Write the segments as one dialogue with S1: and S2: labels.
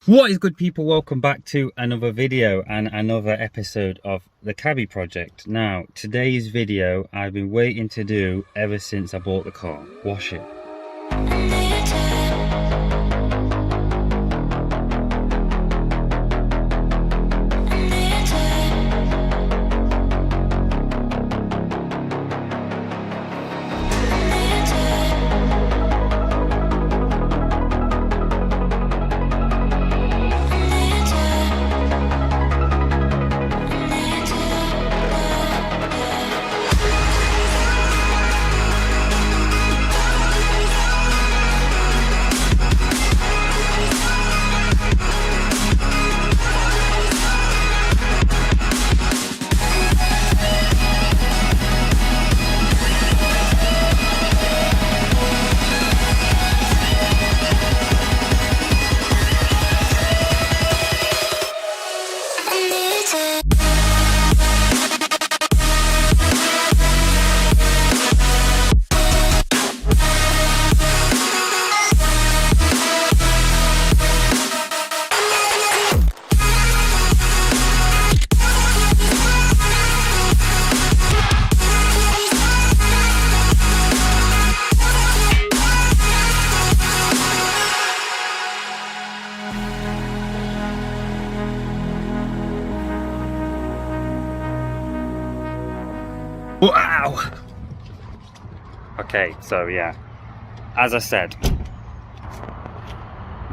S1: What is good, people? Welcome back to another video and another episode of the Cabby project. Now, today's video I've been waiting to do ever since I bought the car. Wash it. Wow! Okay, so yeah, as I said,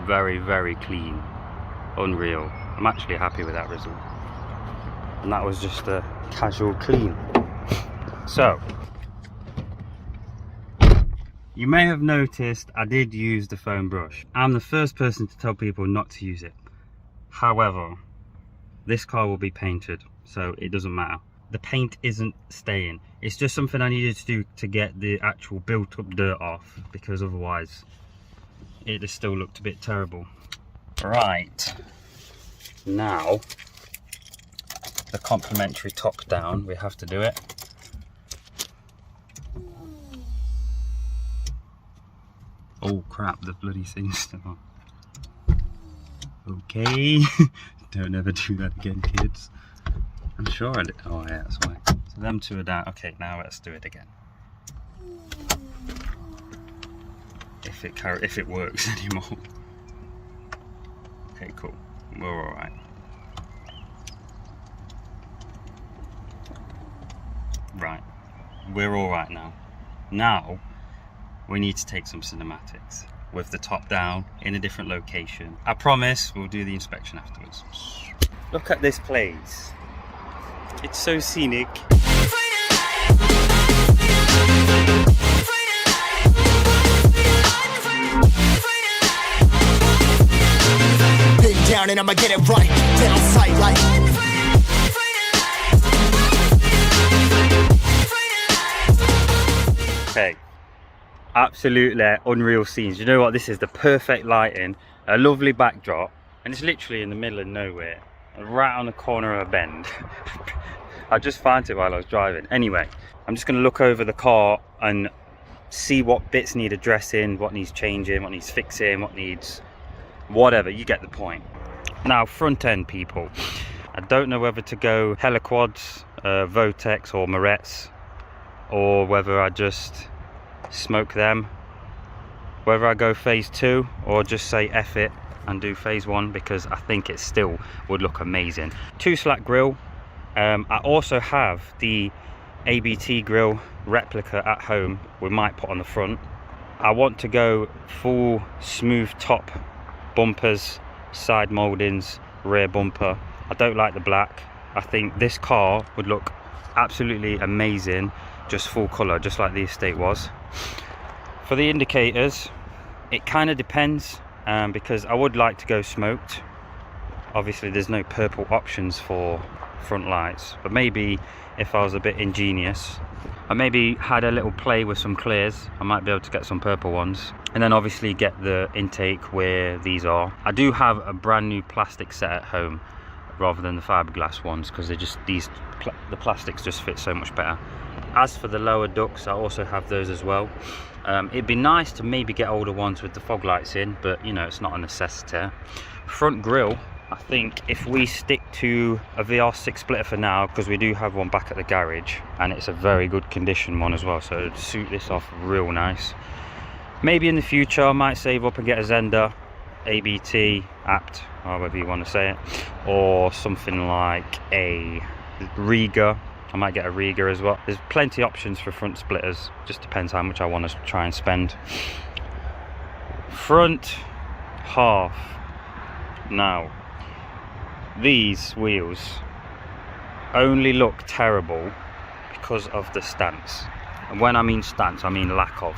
S1: very clean, unreal. I'm actually happy with that result, and that was just a casual clean. So you may have noticed I did use the foam brush. I'm the first person to tell people not to use it. However, this car will be painted, so it doesn't matter. The paint isn't staying. It's just something I needed to do to get the actual built up dirt off, because otherwise it just still looked a bit terrible. Right, now the complimentary top down, we have to do it. Oh crap, the bloody thing's still on. Okay, don't ever do that again, kids. I'm sure I did. Oh yeah, that's why. So them two are down. Okay, now let's do it again. If it works anymore. Okay, cool. We're all right. Right, we're all right now. Now we need to take some cinematics with the top down in a different location. I promise we'll do the inspection afterwards. Look at this place. It's so scenic.
S2: Big down and I'ma get it right. Down sight like.
S1: Okay, absolutely unreal scenes. You know what? This is the perfect lighting, a lovely backdrop, and it's literally in the middle of nowhere, right on the corner of a bend. I just found it while I was driving. Anyway, I'm just going to look over the car and see what bits need addressing, what needs changing, what needs fixing, what needs whatever. You get the point. Now, front end, people. I don't know whether to go Heliquads, Votex or Morettes, or whether I just smoke them. Whether I go phase 2 or just say F it and do phase 1, because I think it still would look amazing. 2-slat grille. I also have the ABT grille replica at home we might put on the front. I want to go full smooth top bumpers, side mouldings, rear bumper. I don't like the black. I think this car would look absolutely amazing just full colour, just like the estate was. For the indicators, it kind of depends, because I would like to go smoked. Obviously there's no purple options for front lights, but maybe if I was a bit ingenious, I maybe had a little play with some clears, I might be able to get some purple ones, and then obviously get the intake where these are. I do have a brand new plastic set at home rather than the fiberglass ones, because they're just the plastics just fit so much better. As for the lower ducts, I also have those as well. It'd be nice to maybe get older ones with the fog lights in, but you know, it's not a necessity. Front grille, I think if we stick to a VR6 splitter for now, because we do have one back at the garage and it's a very good condition one as well, so it'd suit this off real nice. Maybe in the future I might save up and get a Zender ABT apt, however you want to say it, or something like a Riga. I might get a Riga as well. There's plenty of options for front splitters, just depends how much I want to try and spend. Front half. Now, these wheels only look terrible because of the stance. And when I mean stance, I mean lack of.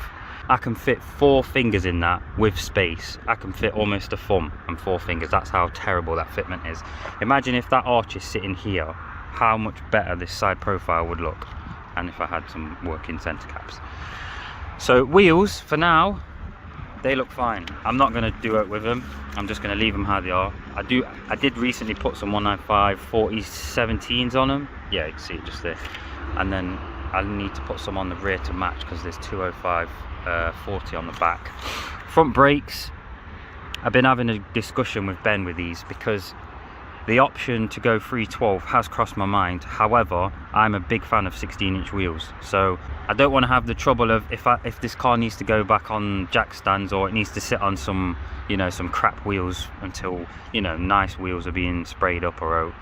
S1: I can fit 4 fingers in that with space. I can fit almost a thumb and 4 fingers. That's how terrible that fitment is. Imagine if that arch is sitting here, how much better this side profile would look, and if I had some working center caps. So wheels for now, they look fine. I'm not going to do it with them. I'm just going to leave them how they are. I did recently put some 195 40 17s on them. Yeah, you can see it just there. And then I need to put some on the rear to match, because there's 205 40 on the back. Front brakes, I've been having a discussion with Ben with these, because the option to go 312 has crossed my mind. However, I'm a big fan of 16-inch wheels, so I don't want to have the trouble of if this car needs to go back on jack stands, or it needs to sit on some, you know, some crap wheels until, you know, nice wheels are being sprayed up or out.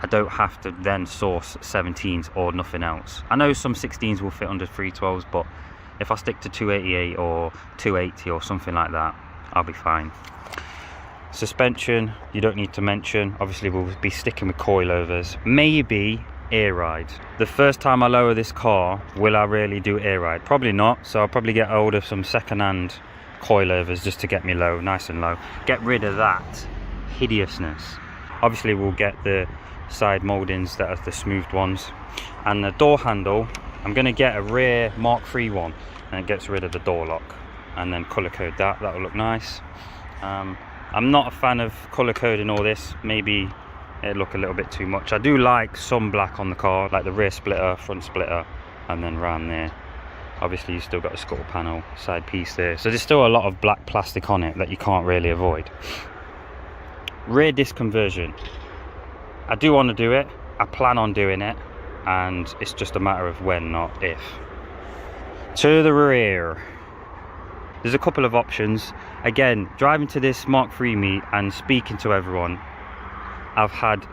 S1: I don't have to then source 17s or nothing else. I know some 16s will fit under 312s, but if I stick to 288 or 280 or something like that, I'll be fine. Suspension, you don't need to mention. Obviously we'll be sticking with coilovers. Maybe air ride. The first time I lower this car, will I really do air ride? Probably not, so I'll probably get hold of some second-hand coilovers just to get me low, nice and low. Get rid of that hideousness. Obviously we'll get the side mouldings that are the smoothed ones. And the door handle, I'm going to get a rear Mark III one, and it gets rid of the door lock. And then colour code that will look nice. I'm not a fan of colour coding all this. Maybe it'd look a little bit too much. I do like some black on the car, like the rear splitter, front splitter, and then round there. Obviously you still got a scuttle panel, side piece there, so there's still a lot of black plastic on it that you can't really avoid. Rear disc conversion, I do want to do it, I plan on doing it, and it's just a matter of when, not if. To the rear, there's a couple of options. Again, driving to this Mark III meet and speaking to everyone, I've had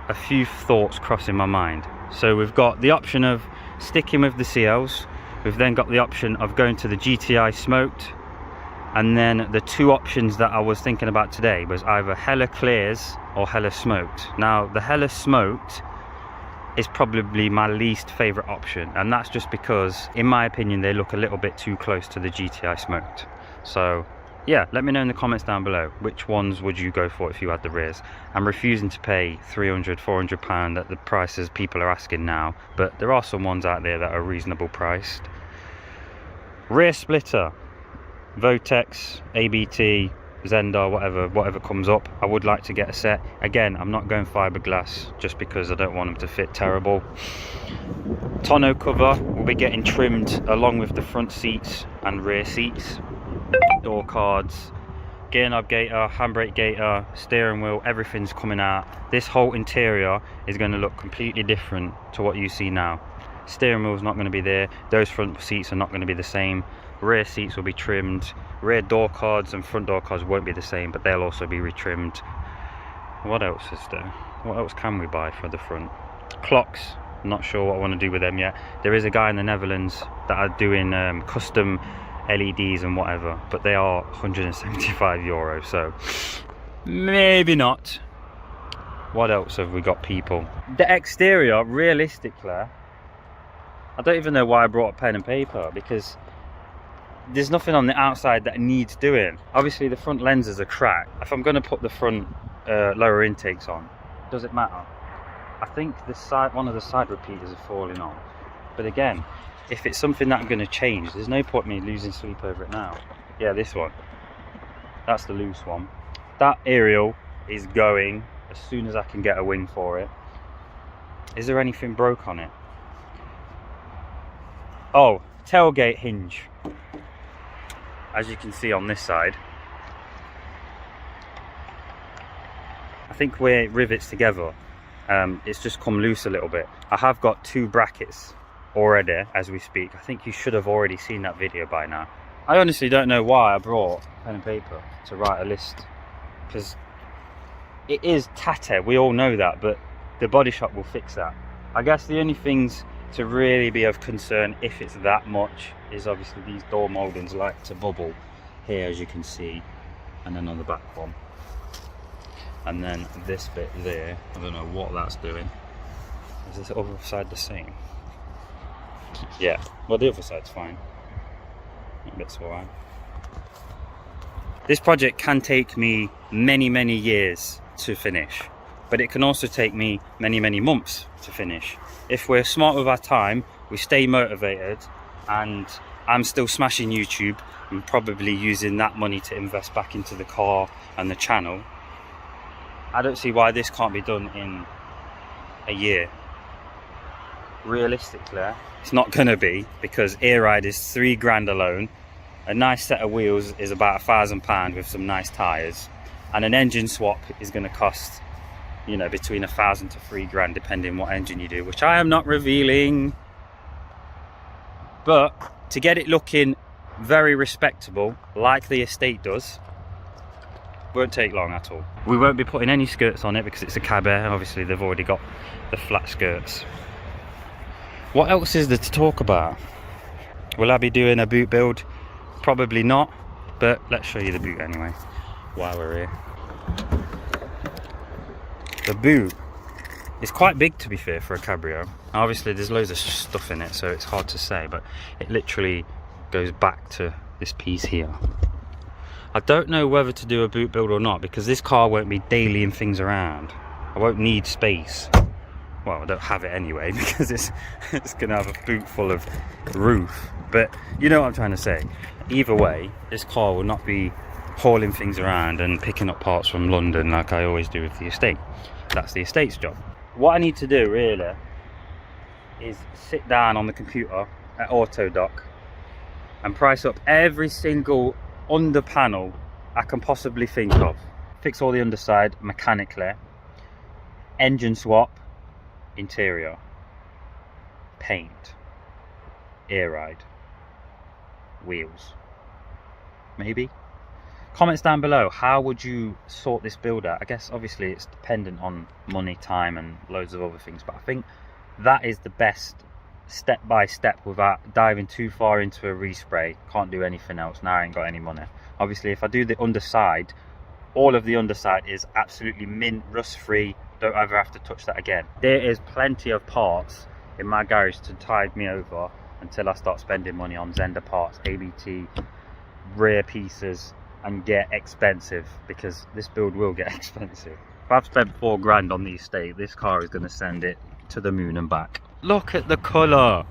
S1: a few thoughts crossing my mind. So we've got the option of sticking with the CLs, we've then got the option of going to the GTI smoked, and then the 2 options that I was thinking about today was either Hella Clears or Hella Smoked. Now the Hella Smoked is probably my least favourite option, and that's just because, in my opinion, they look a little bit too close to the GTI smoked. So yeah, let me know in the comments down below, which ones would you go for if you had the rears. I'm refusing to pay £300–400 at the prices people are asking now, but there are some ones out there that are reasonable priced. Rear splitter, Votex, ABT, Zender, whatever comes up. I would like to get a set. Again, I'm not going fiberglass just because I don't want them to fit terrible. Tonneau cover will be getting trimmed along with the front seats and rear seats. Door cards, gear knob gaiter, handbrake gaiter, steering wheel, everything's coming out. This whole interior is going to look completely different to what you see now. Steering wheel's not going to be there, those front seats are not going to be the same. Rear seats will be trimmed, rear door cards and front door cards won't be the same, but they'll also be retrimmed. What else is there? What else can we buy for the front? Clocks, not sure what I want to do with them yet. There is a guy in the Netherlands that are doing custom LEDs and whatever, but they are €175, so maybe not. What else have we got, people? The exterior, realistically, I don't even know why I brought a pen and paper, because there's nothing on the outside that needs doing. Obviously the front lenses are cracked. If I'm going to put the front lower intakes on, does it matter? I think the side, one of the side repeaters are falling off, but again, if it's something that I'm going to change, there's no point me losing sleep over it now. Yeah, this one, that's the loose one. That aerial is going as soon as I can get a wing for it. Is there anything broke on it? Oh, tailgate hinge. As you can see on this side, I think where it rivets together, it's just come loose a little bit. I have got 2 brackets already as we speak. I think you should have already seen that video by now. I honestly don't know why I brought pen and paper to write a list, because it is tatty, we all know that, but the body shop will fix that. I guess the only things to really be of concern, if it's that much, is obviously these door mouldings like to bubble here, as you can see, and then on the back one, and then this bit there, I don't know what that's doing. Is this other side the same? Yeah, well, the other side's fine. That bit's alright. This project can take me many years to finish, but it can also take me many months to finish. If we're smart with our time, we stay motivated, and I'm still smashing YouTube and probably using that money to invest back into the car and the channel, I don't see why this can't be done in a year. Realistically, it's not gonna be, because air ride is £3 alone. A nice set of wheels is about £1,000 with some nice tyres, and an engine swap is going to cost, you know, between £1,000 to £3 depending what engine you do, which I am not revealing. But to get it looking very respectable, like the estate does, won't take long at all. We won't be putting any skirts on it because it's a cab air. Obviously they've already got the flat skirts. What else is there to talk about? Will I be doing a boot build? Probably not, but let's show you the boot anyway while we're here. The boot is quite big, to be fair, for a cabrio. Obviously there's loads of stuff in it, so it's hard to say, but it literally goes back to this piece here. I don't know whether to do a boot build or not, because this car won't be dailying things around. I won't need space. Well, I don't have it anyway, because it's gonna have a boot full of roof, but you know what I'm trying to say. Either way, this car will not be hauling things around and picking up parts from London like I always do with the estate. That's the estate's job. What I need to do really is sit down on the computer at Autodoc and price up every single under panel I can possibly think of. Fix all the underside mechanically, engine swap, interior, paint, air ride, wheels, maybe. Comments down below, how would you sort this build out? I guess obviously it's dependent on money, time and loads of other things, but I think that is the best step by step without diving too far into a respray. Can't do anything else now, I ain't got any money. Obviously if I do the underside, all of the underside is absolutely mint, rust free, don't ever have to touch that again. There is plenty of parts in my garage to tide me over until I start spending money on Zender parts, ABT, rear pieces, and get expensive, because this build will get expensive. If I've spent £4 on the estate, this car is going to send it to the moon and back. Look at the colour.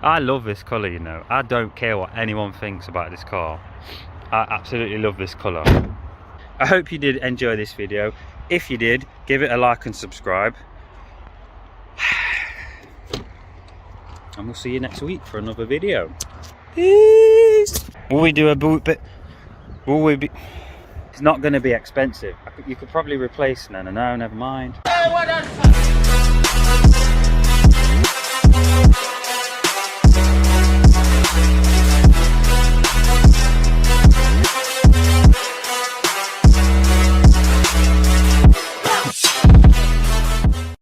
S1: I love this colour, you know. I don't care what anyone thinks about this car. I absolutely love this colour. I hope you did enjoy this video. If you did, give it a like and subscribe. And we'll see you next week for another video. Peace. Will we do a boot bit? Will we be? It's not going to be expensive. You could probably replace. No, never mind.